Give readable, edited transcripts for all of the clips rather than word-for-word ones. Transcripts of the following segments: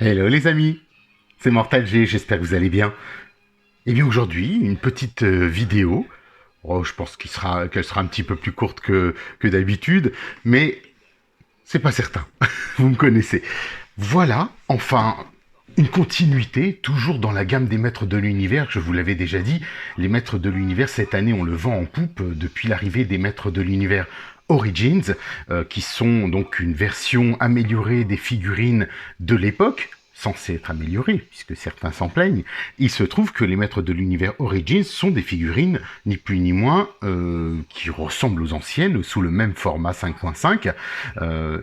Hello les amis, c'est Mortal G, j'espère que vous allez bien. Et bien aujourd'hui, une petite vidéo. Oh, je pense qu'elle sera un petit peu plus courte que d'habitude, mais c'est pas certain. Vous me connaissez. Voilà, enfin, une continuité, toujours dans la gamme des maîtres de l'univers. Je vous l'avais déjà dit, les maîtres de l'univers, cette année, on le vend en poupe depuis l'arrivée des maîtres de l'univers Origins, qui sont donc une version améliorée des figurines de l'époque, censées être améliorées, puisque certains s'en plaignent. Il se trouve que les maîtres de l'univers Origins sont des figurines, ni plus ni moins, qui ressemblent aux anciennes, sous le même format 5.5,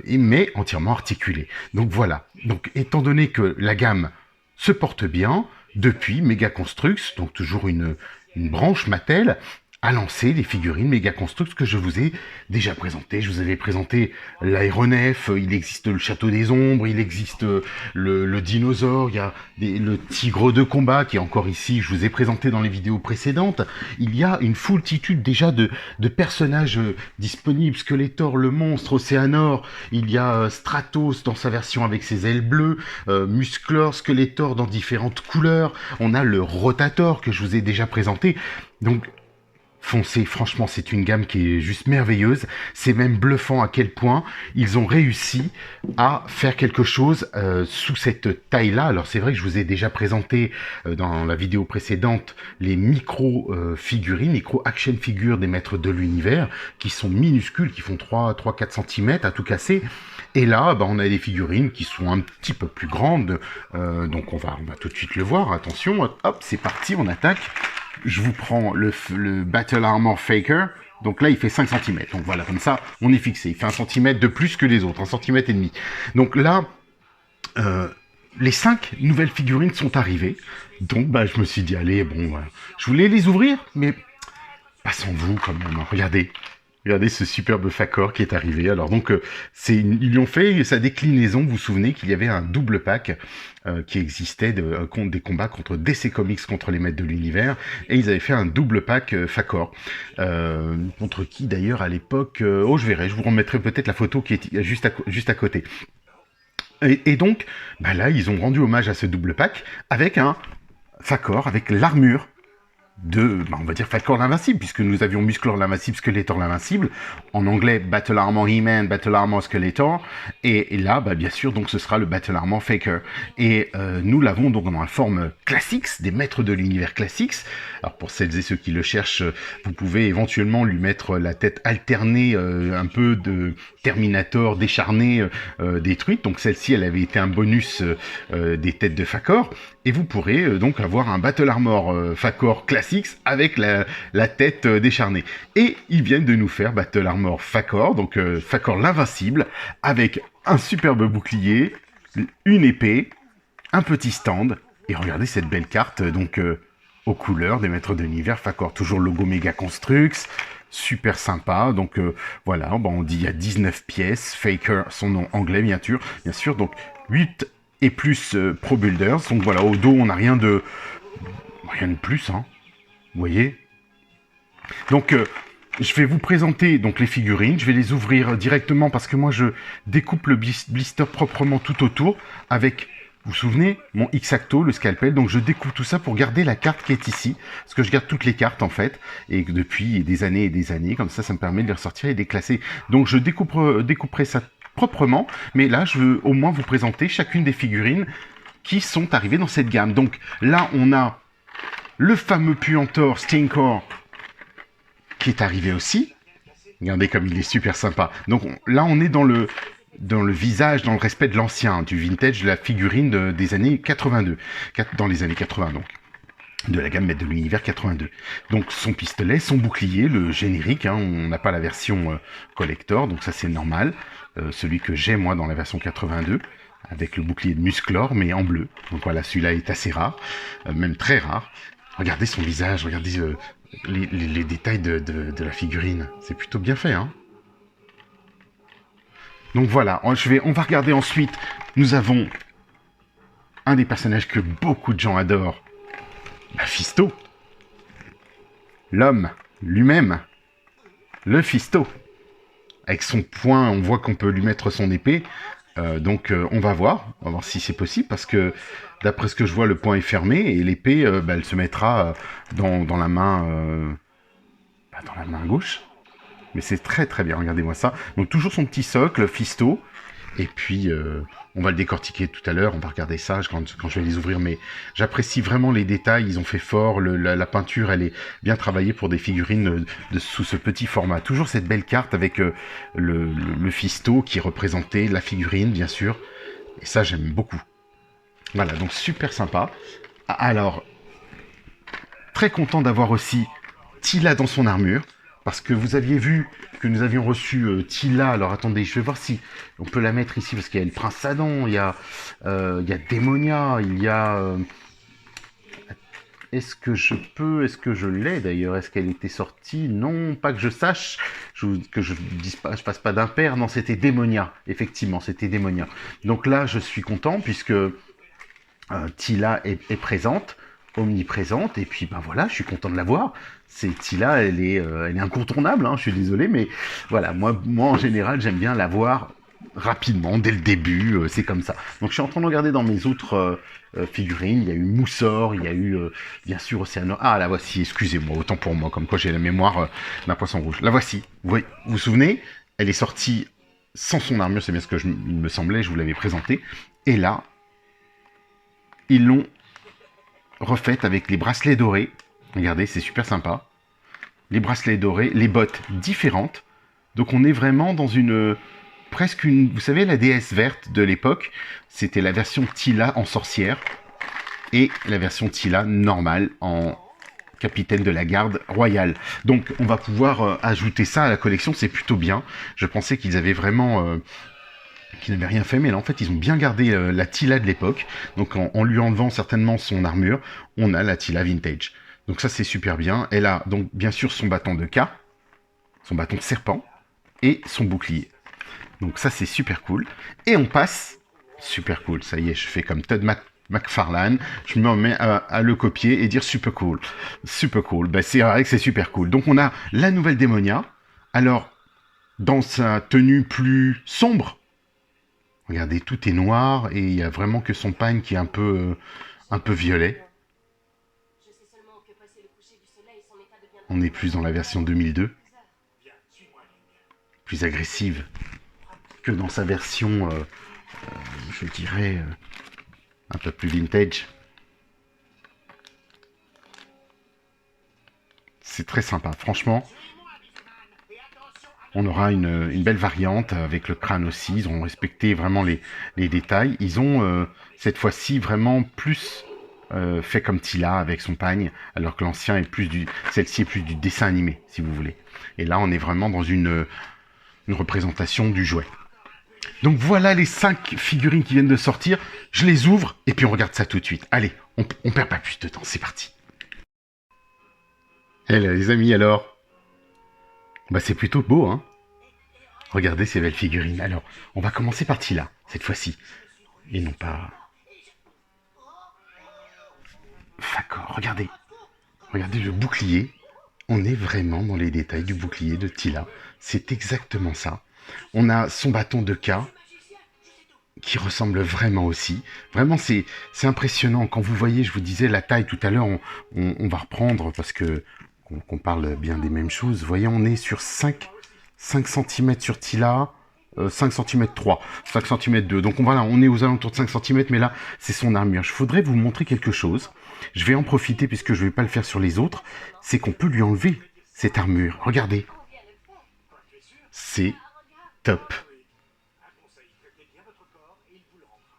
mais entièrement articulées. Donc voilà. Donc étant donné que la gamme se porte bien, depuis Mega Construx, donc toujours une branche Mattel, a lancé des figurines Mega Construx que je vous ai déjà présentées. Je vous avais présenté l'aéronef, il existe le château des ombres, il existe le dinosaure, il y a le tigre de combat qui est encore ici, je vous ai présenté dans les vidéos précédentes. Il y a une foultitude déjà de personnages disponibles, Skeletor, le monstre, Océanor, il y a Stratos dans sa version avec ses ailes bleues, Musclor, Skeletor dans différentes couleurs, on a le Rotator que je vous ai déjà présenté. Donc foncez, franchement, c'est une gamme qui est juste merveilleuse. C'est même bluffant à quel point ils ont réussi à faire quelque chose sous cette taille-là. Alors c'est vrai que je vous ai déjà présenté dans la vidéo précédente les micro-figurines, micro-action figures des maîtres de l'univers, qui sont minuscules, qui font 3-4 cm à tout casser. Et là, on a des figurines qui sont un petit peu plus grandes. Donc on va tout de suite le voir. Attention, hop, c'est parti, on attaque. Je vous prends le Battle Armor Faker. Donc là, il fait 5 cm. Donc voilà, comme ça, on est fixé. Il fait 1 cm de plus que les autres, 1,5 cm. Donc là, les 5 nouvelles figurines sont arrivées. Donc je me suis dit, allez, bon, voilà. Je voulais les ouvrir, mais pas sans vous quand même. Regardez. Regardez ce superbe Fakor qui est arrivé. Alors donc, ils lui ont fait sa déclinaison. Vous vous souvenez qu'il y avait un double pack qui existait contre des combats contre DC Comics contre les maîtres de l'univers. Et ils avaient fait un double pack Fakor. Contre qui d'ailleurs à l'époque... je verrai, je vous remettrai peut-être la photo qui est juste à côté. Et donc, là, ils ont rendu hommage à ce double pack avec un Fakor, avec l'armure on va dire Fakor l'invincible, puisque nous avions Musclor l'invincible, Skeletor l'invincible, en anglais Battle Armor He-Man, Battle Armor Skeletor, et là, bien sûr, donc ce sera le Battle Armor Faker. Et nous l'avons donc dans la forme Classics, des maîtres de l'univers Classics. Alors pour celles et ceux qui le cherchent, vous pouvez éventuellement lui mettre la tête alternée, un peu de Terminator décharné, détruite. Donc celle-ci, elle avait été un bonus des têtes de Fakor. Et vous pourrez donc avoir un Battle Armor Fakor Classics avec la tête décharnée. Et ils viennent de nous faire Battle Armor Fakor, donc Fakor l'invincible, avec un superbe bouclier, une épée, un petit stand. Et regardez cette belle carte, donc aux couleurs des maîtres de l'univers Fakor. Toujours logo Mega Construx, super sympa. Donc voilà, on dit il y a 19 pièces. Faker, son nom anglais bien sûr. Donc 8 et plus Pro Builders. Donc voilà, au dos, on n'a rien de plus, hein. Vous voyez. Donc, je vais vous présenter donc les figurines. Je vais les ouvrir directement parce que moi, je découpe le blister proprement tout autour avec, vous vous souvenez, mon X-Acto, le scalpel. Donc, je découpe tout ça pour garder la carte qui est ici. Parce que je garde toutes les cartes, en fait. Et depuis des années et des années. Comme ça me permet de les ressortir et de les classer. Donc, je découperai ça proprement, mais là je veux au moins vous présenter chacune des figurines qui sont arrivées dans cette gamme. Donc là on a le fameux Puantor Stinkor qui est arrivé aussi. Regardez comme il est super sympa. Donc là on est dans le visage, dans le respect de l'ancien, du vintage, de la figurine des années 82, dans les années 80 donc. De la gamme Maître de l'univers 82. Donc son pistolet, son bouclier, le générique, hein, on n'a pas la version collector, donc ça c'est normal. Celui que j'ai moi dans la version 82, avec le bouclier de Musclor, mais en bleu. Donc voilà, celui-là est assez rare, même très rare. Regardez son visage, regardez les détails de la figurine. C'est plutôt bien fait, hein. Donc voilà, on va regarder ensuite. Nous avons un des personnages que beaucoup de gens adorent. Fisto. L'homme, lui-même. Le Fisto. Avec son poing, on voit qu'on peut lui mettre son épée. On va voir si c'est possible, parce que d'après ce que je vois, le poing est fermé et l'épée, elle se mettra dans la main, dans la main gauche. Mais c'est très très bien, regardez-moi ça. Donc toujours son petit socle, fisto. Et puis, on va le décortiquer tout à l'heure, on va regarder ça quand je vais les ouvrir. Mais j'apprécie vraiment les détails, ils ont fait fort, la peinture, elle est bien travaillée pour des figurines sous ce petit format. Toujours cette belle carte avec le fisto qui représentait la figurine, bien sûr. Et ça, j'aime beaucoup. Voilà, donc super sympa. Alors, très content d'avoir aussi Tila dans son armure, parce que vous aviez vu que nous avions reçu Tila. Alors attendez, je vais voir si on peut la mettre ici, parce qu'il y a le prince Adam, il y a Démonia, il y a... est-ce que je l'ai d'ailleurs? Est-ce qu'elle était sortie? Non, pas que je sache, que je dise pas, je passe pas d'impair. Non, c'était Démonia, effectivement, c'était Démonia. Donc là, je suis content, puisque Tila est présente, omniprésente, et puis ben voilà, je suis content de la voir. Tila, elle est incontournable, hein, je suis désolé, mais voilà, moi en général, j'aime bien la voir rapidement, dès le début, c'est comme ça. Donc je suis en train de regarder dans mes autres figurines, il y a eu Moussor, il y a eu bien sûr Océano. Ah, la voici, excusez-moi, autant pour moi, comme quoi j'ai la mémoire d'un poisson rouge. La voici, vous vous souvenez, elle est sortie sans son armure, c'est bien ce que il me semblait, je vous l'avais présenté, et là, ils l'ont refaite avec les bracelets dorés. Regardez, c'est super sympa. Les bracelets dorés, les bottes différentes. Donc on est vraiment dans presque une... Vous savez, la déesse verte de l'époque, c'était la version Tila en sorcière et la version Tila normale en capitaine de la garde royale. Donc on va pouvoir ajouter ça à la collection, c'est plutôt bien. Je pensais qu'ils avaient vraiment... qui n'avait rien fait, mais là en fait ils ont bien gardé la Tila de l'époque. Donc en lui enlevant certainement son armure, on a la Tila vintage. Donc ça c'est super bien. Elle a donc bien sûr son bâton de K, son bâton de serpent et son bouclier. Donc ça c'est super cool. Et on passe, super cool, ça y est, je fais comme Todd McFarlane, je me mets à le copier et dire super cool. Super cool, ben, c'est vrai que c'est super cool. Donc on a la nouvelle Démonia. Alors, dans sa tenue plus sombre, regardez, tout est noir et il n'y a vraiment que son pagne qui est un peu violet. On est plus dans la version 2002. Plus agressive que dans sa version, je dirais, un peu plus vintage. C'est très sympa, franchement. On aura une belle variante avec le crâne aussi. Ils ont respecté vraiment les détails. Ils ont cette fois-ci vraiment plus fait comme Tila avec son pagne, alors que l'ancien est plus celle-ci est plus du dessin animé, si vous voulez. Et là, on est vraiment dans une représentation du jouet. Donc voilà les 5 figurines qui viennent de sortir. Je les ouvre et puis on regarde ça tout de suite. Allez, on perd pas plus de temps, c'est parti. Eh là, les amis, alors? Bah c'est plutôt beau, hein? Regardez ces belles figurines. Alors, on va commencer par Tila, cette fois-ci. Et non pas... D'accord, regardez. Regardez le bouclier. On est vraiment dans les détails du bouclier de Tila. C'est exactement ça. On a son bâton de K, qui ressemble vraiment aussi. Vraiment, c'est impressionnant. Quand vous voyez, je vous disais, la taille tout à l'heure, on va reprendre parce que qu'on parle bien des mêmes choses. Vous voyez, on est sur 5 cm sur Tila, 5 cm 3, 5 cm 2. Donc voilà, on est aux alentours de 5 cm, mais là, c'est son armure. Je voudrais vous montrer quelque chose. Je vais en profiter puisque je ne vais pas le faire sur les autres. C'est qu'on peut lui enlever cette armure. Regardez. C'est top.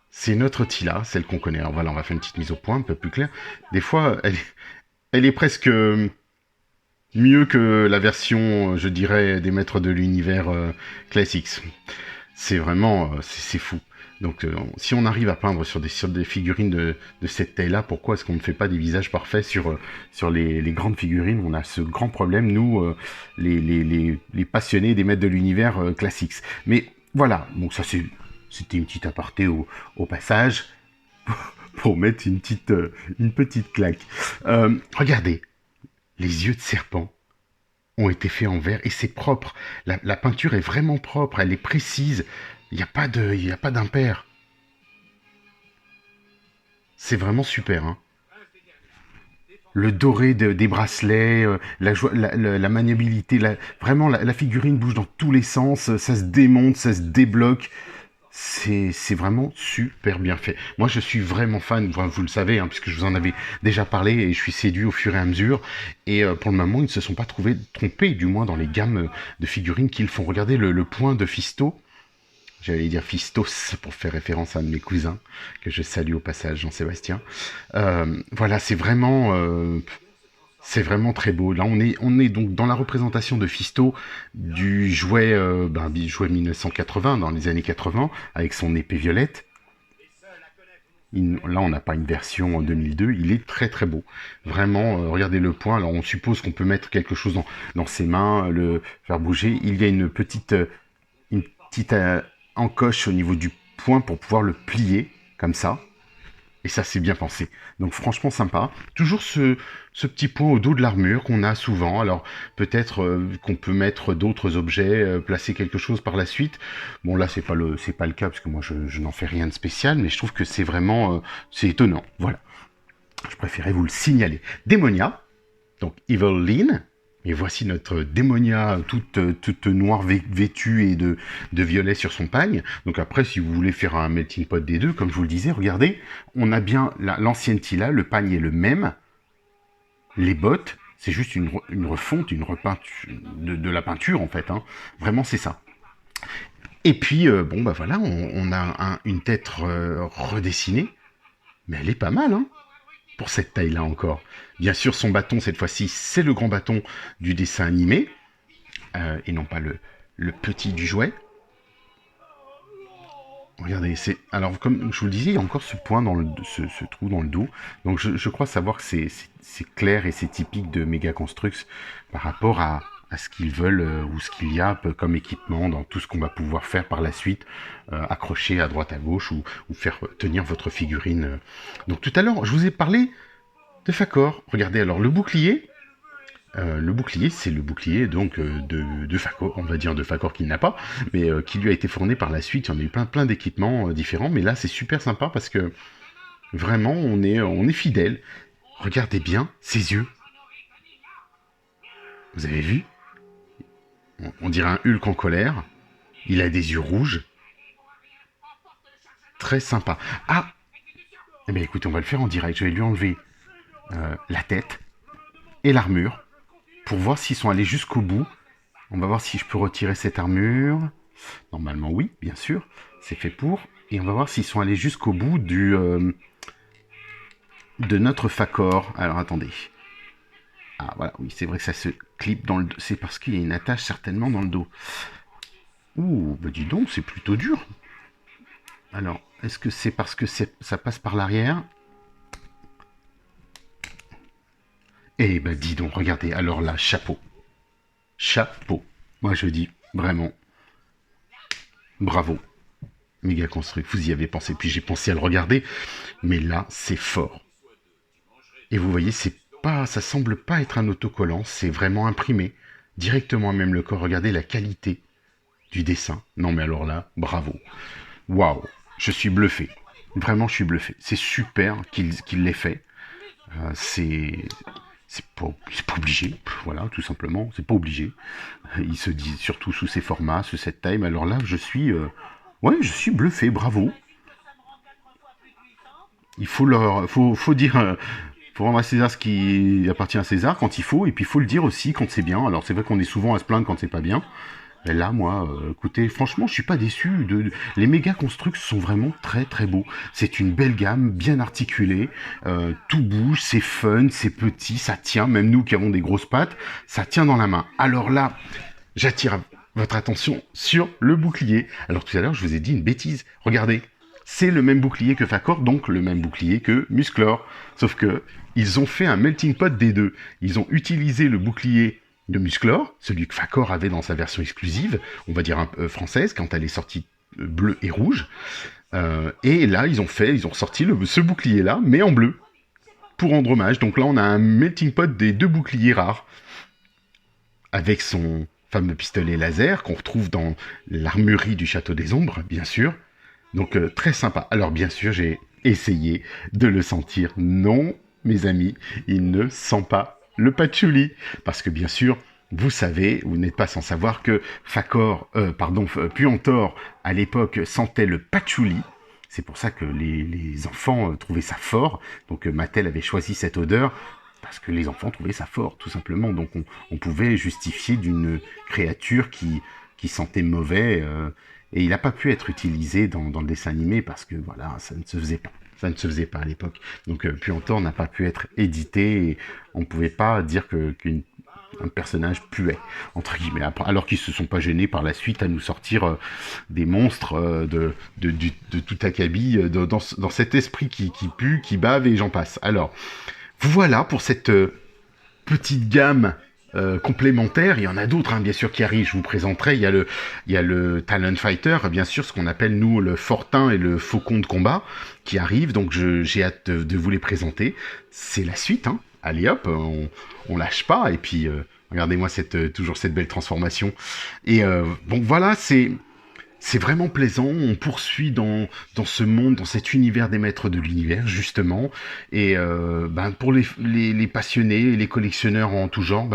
C'est notre Tila, celle qu'on connaît. Alors voilà, on va faire une petite mise au point, un peu plus claire. Des fois, elle est presque mieux que la version, je dirais, des maîtres de l'univers classics. C'est vraiment, c'est fou. Donc, si on arrive à peindre sur des figurines de cette taille-là, pourquoi est-ce qu'on ne fait pas des visages parfaits sur les grandes figurines? On a ce grand problème, nous, les passionnés des maîtres de l'univers classics. Mais voilà, donc ça c'était une petite aparté au passage, pour mettre une petite claque. Regardez, les yeux de serpent ont été faits en verre et c'est propre. La peinture est vraiment propre, elle est précise. Il y a pas d'impair. C'est vraiment super, hein. Le doré des bracelets, la maniabilité, vraiment la figurine bouge dans tous les sens, ça se démonte, ça se débloque. C'est vraiment super bien fait. Moi, je suis vraiment fan, vous le savez, hein, puisque je vous en avais déjà parlé et je suis séduit au fur et à mesure. Et pour le moment, ils ne se sont pas trompés, du moins dans les gammes de figurines qu'ils font. Regardez le point de Fisto. J'allais dire Fistos pour faire référence à un de mes cousins, que je salue au passage, Jean-Sébastien. Voilà, c'est vraiment très beau. Là, on est donc dans la représentation de Fisto du jouet, jouet 1980, dans les années 80, avec son épée violette. Là, on n'a pas une version en 2002. Il est très très beau. Vraiment, regardez le point. Alors, on suppose qu'on peut mettre quelque chose dans ses mains, le faire bouger. Il y a une petite encoche au niveau du point pour pouvoir le plier, comme ça. Et ça, c'est bien pensé. Donc franchement sympa. Toujours ce petit point au dos de l'armure qu'on a souvent. Alors peut-être qu'on peut mettre d'autres objets, placer quelque chose par la suite. Bon là, c'est pas le cas parce que moi je n'en fais rien de spécial, mais je trouve que c'est vraiment c'est étonnant. Voilà. Je préférais vous le signaler. Démonia, donc Evil Lynn. Et voici notre démonia toute noire vêtue et de violet sur son pagne. Donc après, si vous voulez faire un melting pot des deux, comme je vous le disais, regardez, on a bien l'ancienne Tila, le pagne est le même. Les bottes, c'est juste une refonte, une repeinture de la peinture en fait. Hein. Vraiment, c'est ça. Et puis, bon bah voilà, on a une tête redessinée. Mais elle est pas mal, hein, pour cette taille-là encore. Bien sûr, son bâton, cette fois-ci, c'est le grand bâton du dessin animé, et non pas le petit du jouet. Regardez, alors comme je vous le disais, il y a encore ce point ce trou dans le dos. Donc je crois savoir que c'est clair et c'est typique de Mega Construx par rapport à ce qu'ils veulent ou ce qu'il y a comme équipement dans tout ce qu'on va pouvoir faire par la suite, accrocher à droite à gauche ou faire tenir votre figurine. Donc tout à l'heure, je vous ai parlé de Fakor. Regardez, alors le bouclier, c'est le bouclier donc de Fakor, on va dire de Fakor qu'il n'a pas, mais qui lui a été fourni par la suite. Il y en a eu plein d'équipements différents, mais là c'est super sympa parce que vraiment on est fidèle. Regardez bien ses yeux. Vous avez vu? On dirait un Hulk en colère. Il a des yeux rouges. Très sympa. Ah! Eh bien écoutez, on va le faire en direct. Je vais lui enlever la tête et l'armure pour voir s'ils sont allés jusqu'au bout. On va voir si je peux retirer cette armure. Normalement, oui, bien sûr. C'est fait pour. Et on va voir s'ils sont allés jusqu'au bout de notre Fakor. Alors, attendez. Ah, voilà, oui, c'est vrai que ça se clip dans le dos. C'est parce qu'il y a une attache certainement dans le dos. Ouh, bah dis donc, c'est plutôt dur. Alors, est-ce que c'est parce que ça passe par l'arrière? Eh ben, dis donc, regardez. Alors là, chapeau. Chapeau. Moi, je dis, vraiment, bravo. Méga Construct, vous y avez pensé, puis j'ai pensé à le regarder, mais là, c'est fort. Et vous voyez, ça semble pas être un autocollant, c'est vraiment imprimé, directement à même le corps. Regardez la qualité du dessin. Non mais alors là, bravo. Waouh, je suis bluffé. Vraiment, je suis bluffé. C'est super qu'il l'ait fait. C'est pas obligé, voilà, tout simplement, c'est pas obligé. Il se dit surtout sous ces formats, sous cette taille. Mais alors là, je suis bluffé, bravo. Il faut dire, faut rendre à César ce qui appartient à César quand il faut, et puis il faut le dire aussi quand c'est bien. Alors c'est vrai qu'on est souvent à se plaindre quand c'est pas bien. Et là, moi, écoutez, franchement, je suis pas déçu. Les méga constructs sont vraiment très très beaux. C'est une belle gamme, bien articulée. Tout bouge, c'est fun, c'est petit, ça tient. Même nous qui avons des grosses pattes, ça tient dans la main. Alors là, j'attire votre attention sur le bouclier. Alors tout à l'heure, je vous ai dit une bêtise. Regardez, c'est le même bouclier que Fakor, donc le même bouclier que Musclor. Sauf que ils ont fait un melting pot des deux. Ils ont utilisé le bouclier de Musclor, celui que Fakor avait dans sa version exclusive, on va dire française, quand elle est sortie bleu et rouge. Et là, ils ont sorti ce bouclier-là, mais en bleu, pour rendre hommage. Donc là, on a un melting pot des deux boucliers rares, avec son fameux pistolet laser qu'on retrouve dans l'armurerie du Château des Ombres, bien sûr. Donc très sympa. Alors bien sûr, j'ai essayé de le sentir. Non, mes amis, il ne sent pas le patchouli. Parce que bien sûr, vous savez, vous n'êtes pas sans savoir que Puantor, à l'époque, sentait le patchouli. C'est pour ça que les enfants trouvaient ça fort. Donc Mattel avait choisi cette odeur parce que les enfants trouvaient ça fort, tout simplement. Donc on pouvait justifier d'une créature qui sentait mauvais. Et il n'a pas pu être utilisé dans le dessin animé parce que voilà, ça ne se faisait pas. Ça ne se faisait pas à l'époque. Donc Puantor n'a pas pu être édité et on ne pouvait pas dire qu'un personnage puait, entre guillemets, alors qu'ils se sont pas gênés par la suite à nous sortir des monstres de tout acabit dans cet esprit qui pue, qui bave et j'en passe. Alors, voilà pour cette petite gamme complémentaire. Il y en a d'autres, hein, bien sûr, qui arrivent. Je vous présenterai. Il y a le Talon Fighter, bien sûr, ce qu'on appelle, nous, le Fortin et le Faucon de combat, qui arrivent. Donc, j'ai hâte de vous les présenter. C'est la suite, hein. Allez hop, on lâche pas. Et puis, regardez-moi toujours cette belle transformation. Et bon, voilà, c'est vraiment plaisant, on poursuit dans ce monde, dans cet univers des maîtres de l'univers, justement. Et pour les passionnés, les collectionneurs en tout genre,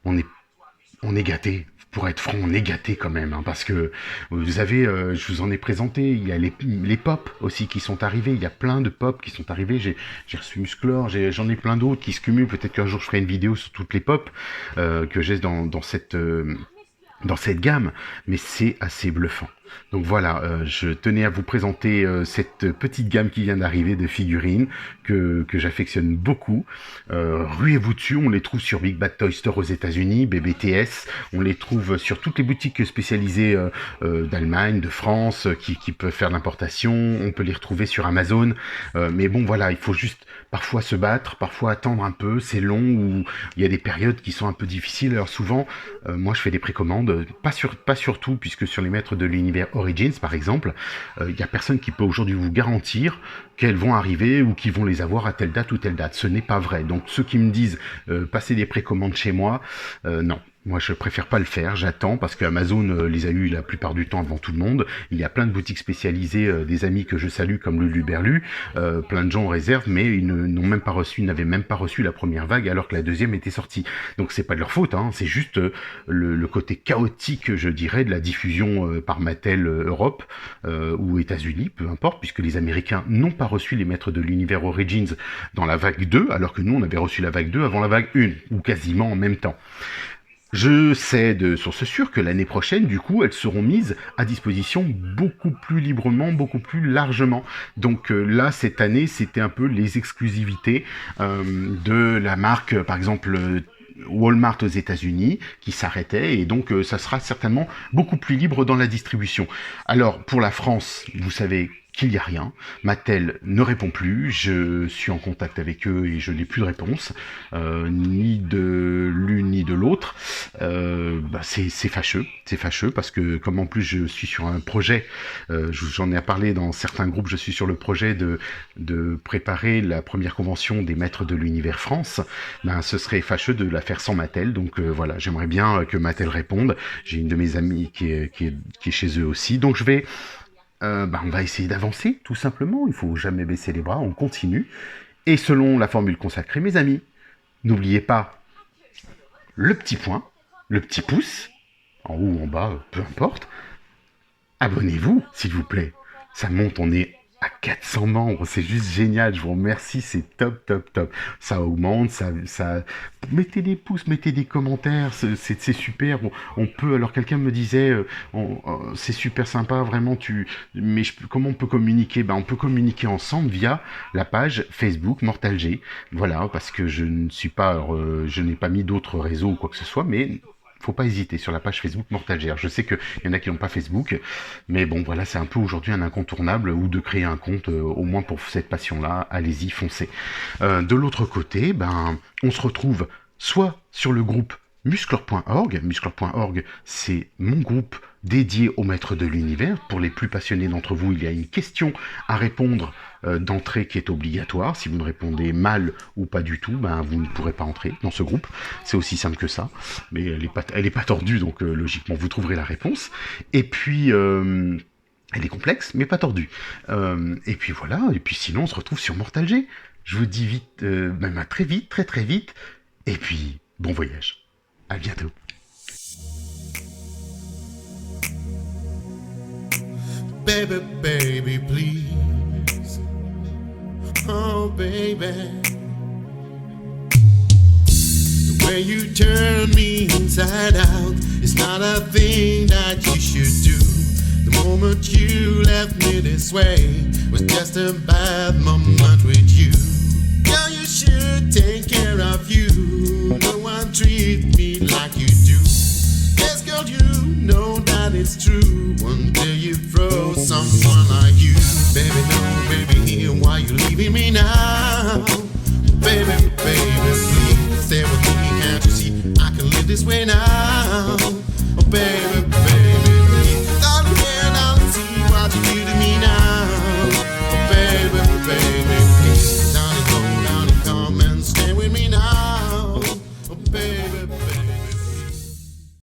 on est gâtés. Pour être franc, on est gâtés quand même, hein, parce que vous avez, je vous en ai présenté, il y a les pop aussi qui sont arrivés, il y a plein de pop qui sont arrivés, j'ai reçu Musclor, j'en ai plein d'autres qui se cumulent, peut-être qu'un jour je ferai une vidéo sur toutes les pop que j'ai dans cette gamme, mais c'est assez bluffant. Donc voilà, je tenais à vous présenter cette petite gamme qui vient d'arriver de figurines que j'affectionne beaucoup. Ruez-vous dessus, on les trouve sur Big Bad Toy Store aux États-Unis, BBTS, on les trouve sur toutes les boutiques spécialisées d'Allemagne, de France, qui peuvent faire l'importation, on peut les retrouver sur Amazon, mais bon voilà, il faut juste parfois se battre, parfois attendre un peu, c'est long, ou il y a des périodes qui sont un peu difficiles, alors souvent, moi je fais des précommandes, pas sur tout, puisque sur les maîtres de l'univers Origins par exemple, il n'y a personne qui peut aujourd'hui vous garantir qu'elles vont arriver ou qu'ils vont les avoir à telle date ou telle date. Ce n'est pas vrai. Donc ceux qui me disent passer des précommandes chez moi, non. Moi, je préfère pas le faire, j'attends, parce que Amazon les a eu la plupart du temps avant tout le monde. Il y a plein de boutiques spécialisées, des amis que je salue, comme Lulu Berlu. Plein de gens en réserve, mais ils n'avaient même pas reçu la première vague, alors que la deuxième était sortie. Donc c'est pas de leur faute, hein, c'est juste le côté chaotique, je dirais, de la diffusion par Mattel Europe ou États-Unis, peu importe, puisque les Américains n'ont pas reçu les maîtres de l'univers Origins dans la vague 2, alors que nous, on avait reçu la vague 2 avant la vague 1, ou quasiment en même temps. Je sais de source sûre que l'année prochaine, du coup, elles seront mises à disposition beaucoup plus librement, beaucoup plus largement. Donc là, cette année, c'était un peu les exclusivités de la marque, par exemple, Walmart aux États-Unis, qui s'arrêtait, et donc ça sera certainement beaucoup plus libre dans la distribution. Alors, pour la France, vous savez qu'il n'y a rien. Mattel ne répond plus, je suis en contact avec eux et je n'ai plus de réponse, ni de l'une ni de l'autre. C'est fâcheux parce que comme en plus je suis sur un projet, j'en ai parlé dans certains groupes, je suis sur le projet de préparer la première convention des maîtres de l'univers France, ce serait fâcheux de la faire sans Mattel, donc voilà, j'aimerais bien que Mattel réponde. J'ai une de mes amies qui est chez eux aussi, donc on va essayer d'avancer, tout simplement. Il faut jamais baisser les bras, on continue. Et selon la formule consacrée, mes amis, n'oubliez pas le petit point, le petit pouce, en haut ou en bas, peu importe. Abonnez-vous, s'il vous plaît. Ça monte, on est à 400 membres, c'est juste génial, je vous remercie, c'est top, top, top. Ça augmente, ça... Mettez des pouces, mettez des commentaires, c'est super. On peut, alors quelqu'un me disait, c'est super sympa, vraiment, mais comment on peut communiquer? On peut communiquer ensemble via la page Facebook Mortal G. Voilà, parce que je n'ai pas mis d'autres réseaux ou quoi que ce soit, mais faut pas hésiter sur la page Facebook Mortal G. Je sais qu'il y en a qui n'ont pas Facebook, mais bon, voilà, c'est un peu aujourd'hui un incontournable, ou de créer un compte, au moins pour cette passion-là, allez-y, foncez. De l'autre côté, on se retrouve soit sur le groupe Musclor.org. Musclor.org, c'est mon groupe dédié aux maîtres de l'univers. Pour les plus passionnés d'entre vous, il y a une question à répondre d'entrée qui est obligatoire. Si vous ne répondez mal ou pas du tout, ben, vous ne pourrez pas entrer dans ce groupe. C'est aussi simple que ça. Mais elle est pas tordue, donc logiquement, vous trouverez la réponse. Et puis... elle est complexe, mais pas tordue. Et puis voilà, et puis sinon, on se retrouve sur Mortal G. Je vous dis vite, même à très vite, très très vite. Et puis, bon voyage. À bientôt. Baby, baby, please. Oh, baby. The way you turn me inside out is not a thing that you should do. The moment you left me this way was just a bad moment with you. Girl, you should take care of you. No one treat me like you do. Yes, girl, you know that it's true. One day you throw someone like you. Baby, no, baby, why you leaving me now?